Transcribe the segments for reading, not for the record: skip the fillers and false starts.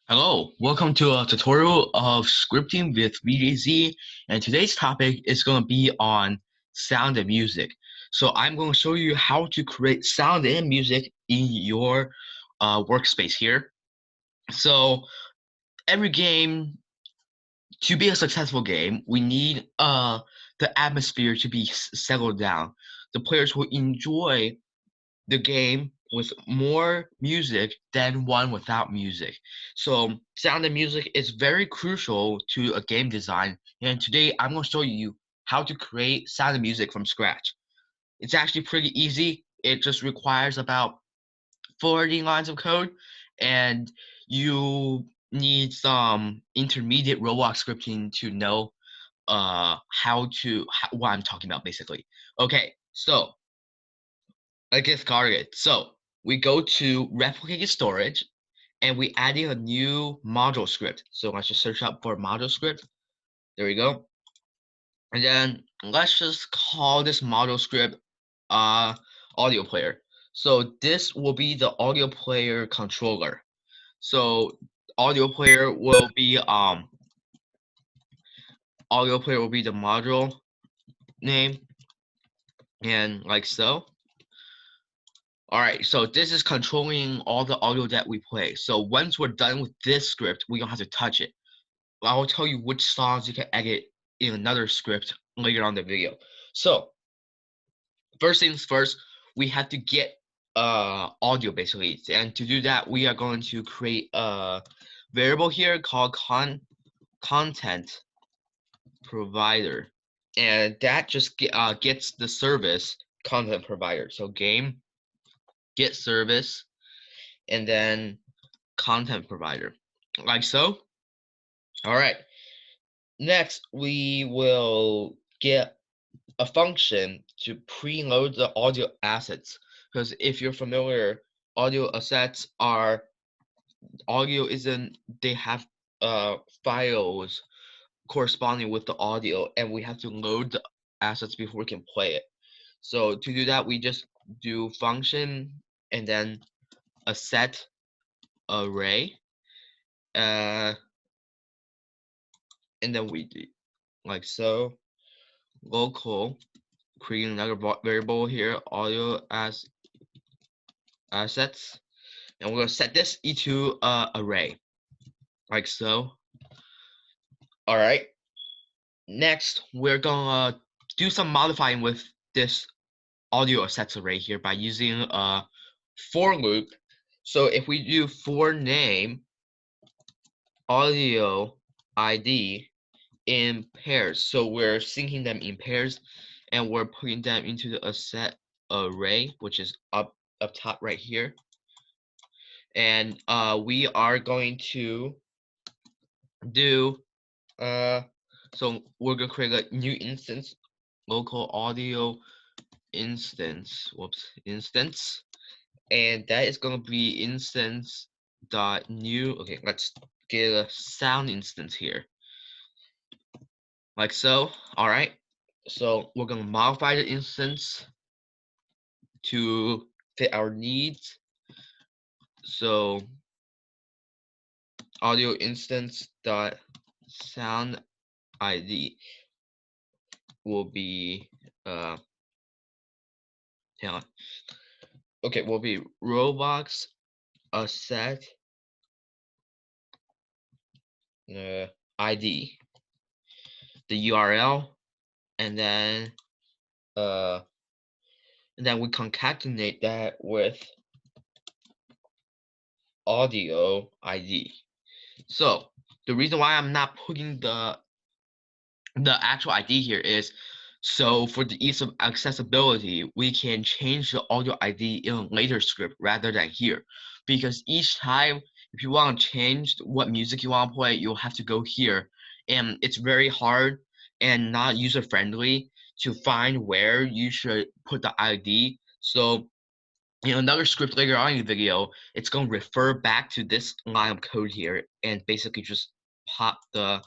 Hello, welcome to a tutorial of scripting with VJZ, and today's topic is going to be on sound and music. So I'm going to show you how to create sound and music in your workspace here. So every game, to be a successful game, we need the atmosphere to be settled down. The players will enjoy the game with more music than one without music. So sound and music is very crucial to a game design. And today I'm going to show you how to create sound and music from scratch. It's actually pretty easy. It just requires about 40 lines of code, and you need some intermediate Roblox scripting to know what I'm talking about basically. Okay, so let's get started. So we go to replicated storage and we add in a new module script. So let's just search up for module script. There we go. And then let's just call this module script audio player. So this will be the audio player controller. So audio player will be the module name, and like so. All right, so this is controlling all the audio that we play. So once we're done with this script, we don't have to touch it. I will tell you which songs you can edit in another script later on the video. So first things first, we have to get audio basically. And to do that, we are going to create a variable here called ContentProvider. And that just gets the service ContentProvider. So game GetService and then ContentProvider, like so. All right, next we will get a function to preload the audio assets, because if you're familiar, audio assets are they have files corresponding with the audio, and we have to load the assets before we can play it. So to do that, we just do function and then assetArray, and then we do like so, local, creating another variable here, audio as assets, and we're going to set this into array, like so. All right, next we're gonna do some modifying with this audio assets array here by using a for loop. So if we do for name audio ID in pairs, so we're syncing them in pairs and we're putting them into the asset array, which is up top right here. And we are going to do so we're gonna create a new instance, local audio instance, instance, and that is gonna be Instance.new. Okay, let's get a sound instance here, like so. All right, so we're gonna modify the instance to fit our needs. So audioInstance.SoundId will be will be Roblox asset ID, the URL, and then we concatenate that with audio ID. So the reason why I'm not putting the actual ID here is so for the ease of accessibility, we can change the audio ID in a later script rather than here. Because each time, if you want to change what music you want to play, you'll have to go here. And it's very hard and not user-friendly to find where you should put the ID. So in another script later on in the video, it's going to refer back to this line of code here and basically just pop the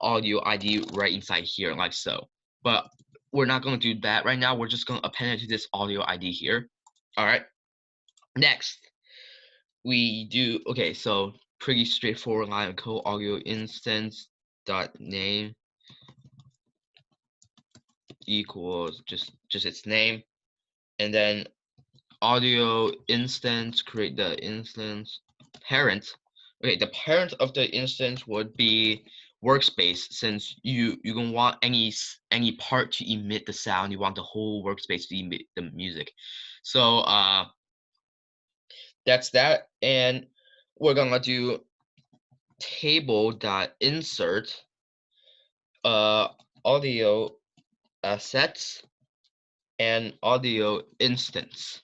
audio ID right inside here like so. But we're not going to do that right now. We're just going to append it to this audio ID here. All right. Next, we do, okay, so pretty straightforward line of code. audioInstance.Name equals just its name, and then audioInstance, create the instance parent. Okay, the parent of the instance would be workspace, since you don't want any part to emit the sound. You want the whole workspace to emit the music. So that's that, and we're gonna do table.insert audio assets and audio instance.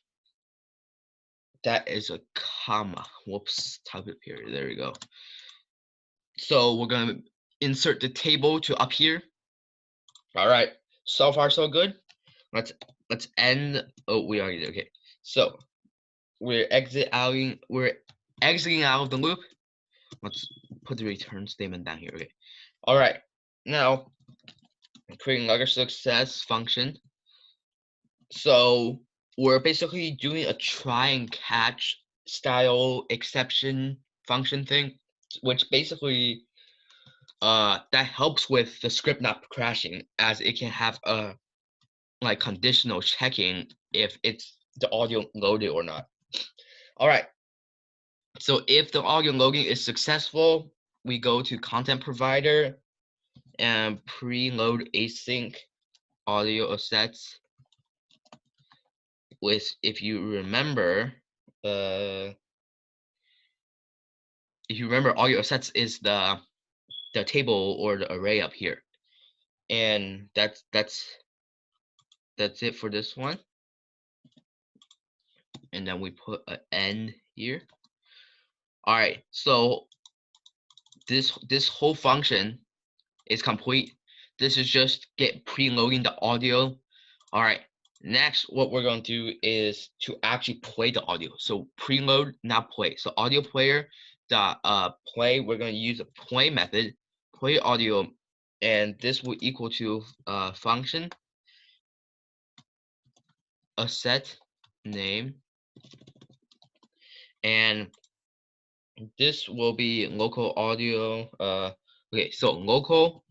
That is a comma. Whoops, type it period. There we go. So we're gonna insert the table to up here. All right. So far so good. Let's end. Oh, we already did. Okay. So we're exiting out of the loop. Let's put the return statement down here. Okay. All right. Now create another success function. So we're basically doing a try and catch style exception function thing, which basically that helps with the script not crashing, as it can have a like conditional checking if it's the audio loaded or not. All right. So if the audio loading is successful, we go to ContentProvider and preload async audio assets. With, if you remember, audio assets is the table or the array up here, and that's it for this one. And then we put an end here. All right, so this whole function is complete. This is just preloading the audio. All right, next what we're going to do is to actually play the audio. So preload, not play. So audio player dot play, we're going to use a play method, play audio, and this will equal to function assetName, and this will be local audio. Okay, so local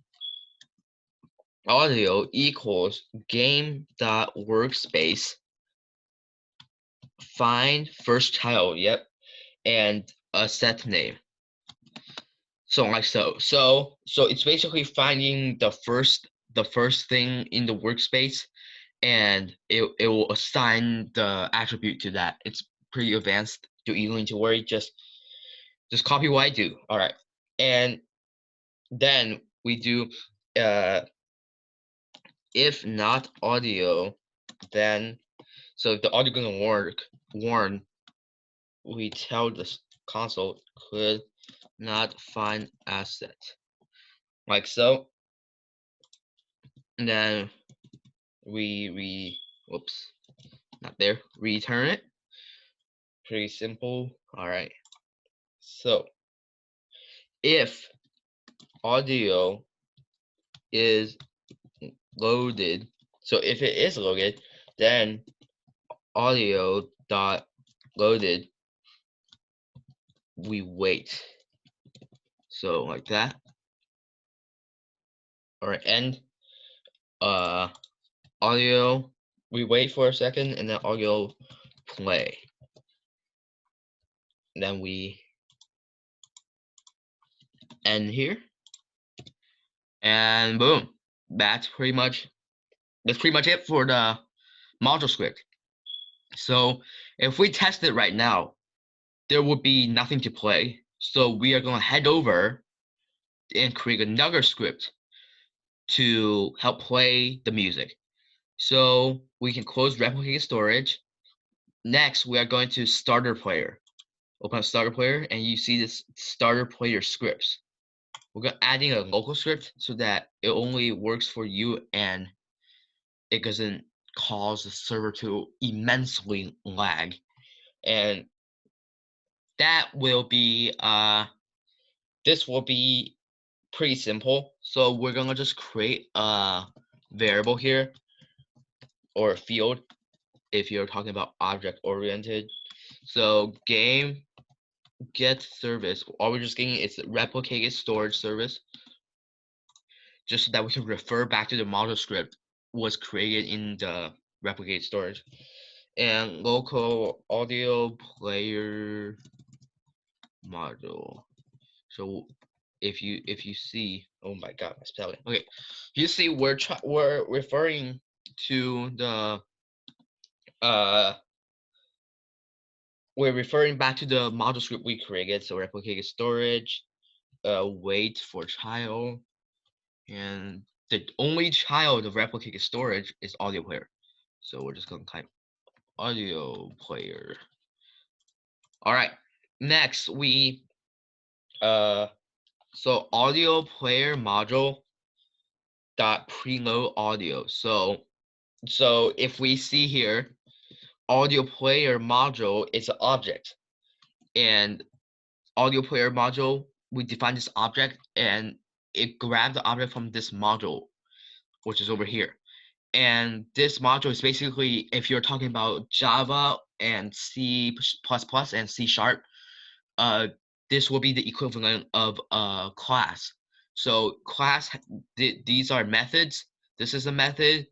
audio equals game.Workspace FindFirstChild, yep, and assetName. So like so it's basically finding the first thing in the workspace, and it will assign the attribute to that. It's pretty advanced. You don't need to worry. Just copy what I do. All right, and then we do if not audio, then so if the audio doesn't warn, we tell the console could not find asset, like so. And then we whoops, not there, return it. Pretty simple. All right, so if audio is loaded, so if it is loaded, then audio.Loaded, we wait. So like that. All right, and audio, we wait for a second, and then audio play. And then we end here, and boom. That's pretty much it for the module script. So if we test it right now, there would be nothing to play. So we are going to head over and create another script to help play the music. So we can close replicate storage. Next, we are going to starter player. Open up starter player, and you see this starter player scripts. We're going to adding a local script so that it only works for you and it doesn't cause the server to immensely lag. And that will be this will be pretty simple. So we're gonna just create a variable here, or a field if you're talking about object oriented. So game GetService. All we're just getting is replicated storage service, just so that we can refer back to the module script was created in the replicated storage. And local audio player module. So if you see, oh my god, my spelling. Okay, you see we're referring to the we're referring back to the module script we created. So replicated storage, wait for child, and the only child of replicated storage is audio player. So we're just gonna type audio player. All right, next we so audio player module dot preload audio. So if we see here, audio player module is an object, and audio player module, we define this object and it grabbed the object from this module, which is over here. And this module is basically, if you're talking about Java and C++ and C sharp, this will be the equivalent of a class. So class, these are methods. This is a method,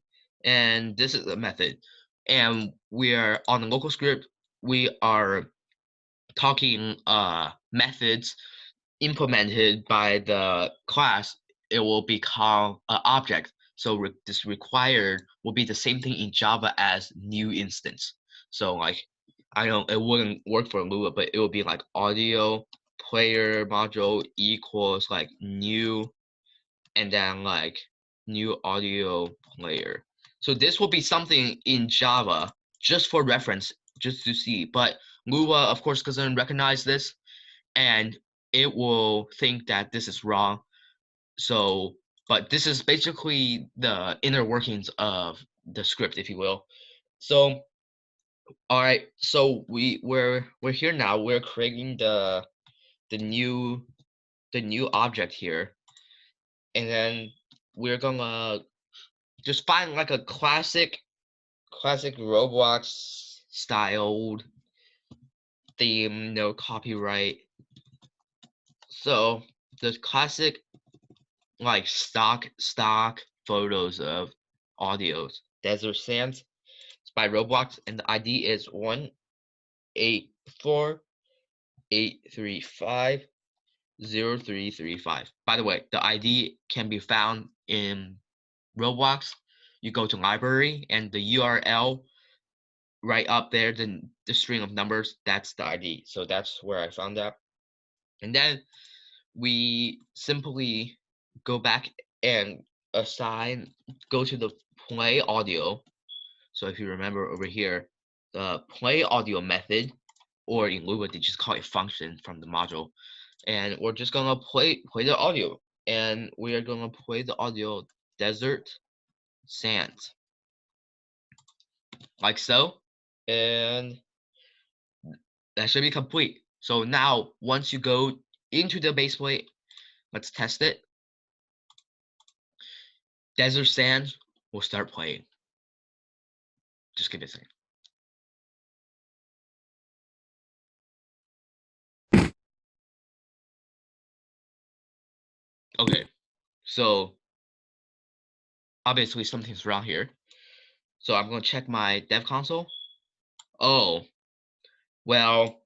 and this is a method. And we are on the local script. We are talking methods implemented by the class. It will become an object. So this required will be the same thing in Java as new instance. So like, I don't, it wouldn't work for Lua, but it would be like audio player module equals like new, and then like new audio player. So this will be something in Java just for reference, just to see. But Lua, of course, doesn't recognize this, and it will think that this is wrong. So, but this is basically the inner workings of the script, if you will. So, all right. So we're here now. We're creating the new object here, and then we're gonna just find like a classic Roblox styled theme, no copyright. So the classic like stock photos of audios. Desert Sands. It's by Roblox, and the ID is 18483503335. By the way, the ID can be found in Roblox. You go to library, and the URL right up there, the string of numbers, that's the ID. So that's where I found that. And then we simply go back and go to the play audio. So if you remember over here, the play audio method, or in Lua they just call it function from the module, and we're just gonna play the audio, and we are gonna play the audio desert sands like so, and that should be complete. So now once you go into the base plate, let's test it. Desert sands will start playing. Just give it a second. Okay, so obviously something's wrong here. So I'm going to check my dev console. Oh, well,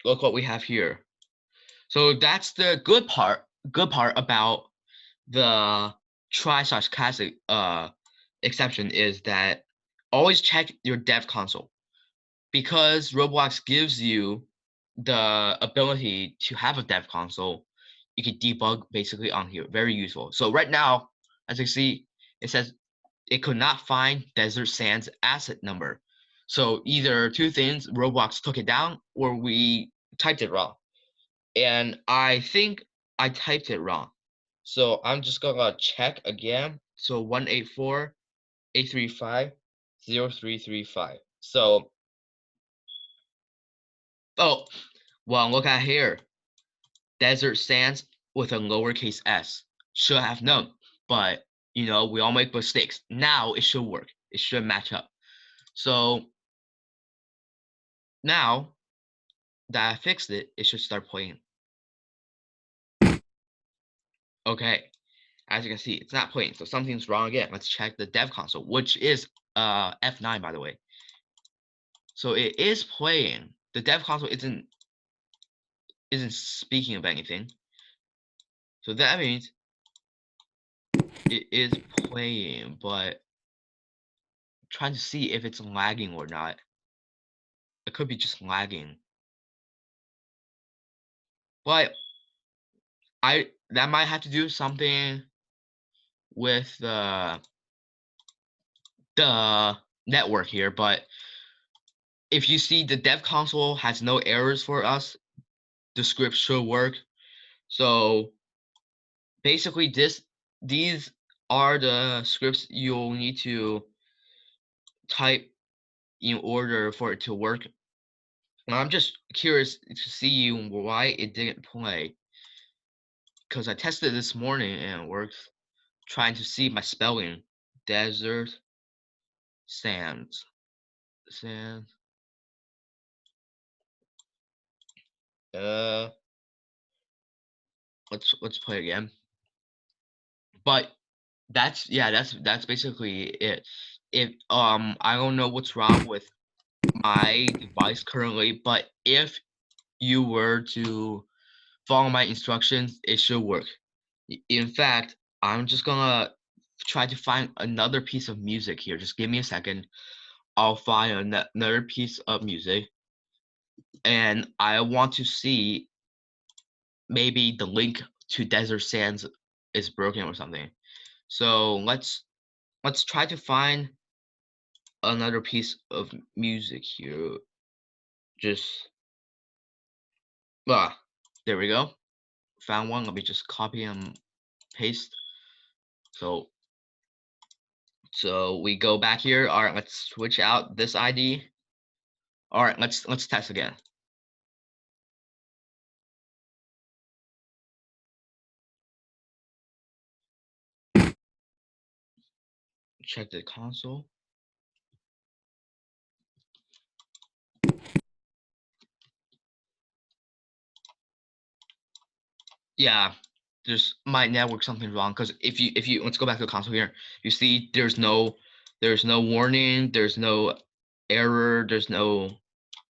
look what we have here. So that's the good part about the try/classic exception, is that always check your dev console, because Roblox gives you the ability to have a dev console. You can debug basically on here. Very useful. So right now, as you see, it says it could not find Desert Sands asset number. So either two things, Roblox took it down or we typed it wrong. And I think I typed it wrong. So I'm just gonna check again. So 184.835.0335. So, oh, well, look at here. Desert Sands with a lowercase s. Should have known, but we all make mistakes. Now it should work. It should match up. So now that I fixed it, it should start playing. Okay, as you can see, it's not playing, so something's wrong again. Let's check the dev console, which is F9, by the way. So it is playing. The dev console isn't speaking of anything. So that means it is playing, but I'm trying to see if it's lagging or not. It could be just lagging. But that might have to do something with the network here, but if you see the dev console has no errors for us, the script should work. So basically these are the scripts you'll need to type in order for it to work. And I'm just curious to see why it didn't play, because I tested this morning and it worked. Trying to see my spelling. Desert sands. Sand. Let's play again. But that's basically it. If I don't know what's wrong with my device currently, but if you were to follow my instructions, it should work. In fact, I'm just gonna try to find another piece of music here. Just give me a second. I'll find another piece of music, and I want to see maybe the link to Desert Sands is broken or something. So let's try to find another piece of music here. Just there we go. Found one. Let me just copy and paste. So we go back here. All right, let's switch out this ID. All right, let's test again. Check the console. Yeah, there's my network something wrong, because if you let's go back to the console here. You see there's no warning, there's no error, there's no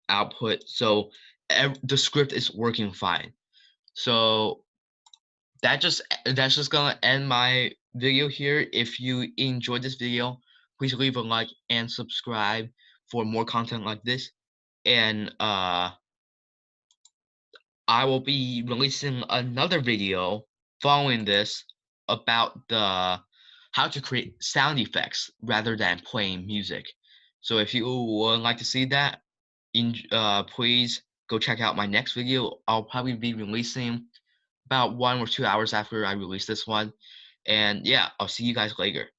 output. So the script is working fine. So that's just gonna end my video here. If you enjoyed this video, please leave a like and subscribe for more content like this. And I will be releasing another video following this about the how to create sound effects rather than playing music. So if you would like to see that, please go check out my next video. I'll probably be releasing about 1 or 2 hours after I release this one. And yeah, I'll see you guys later.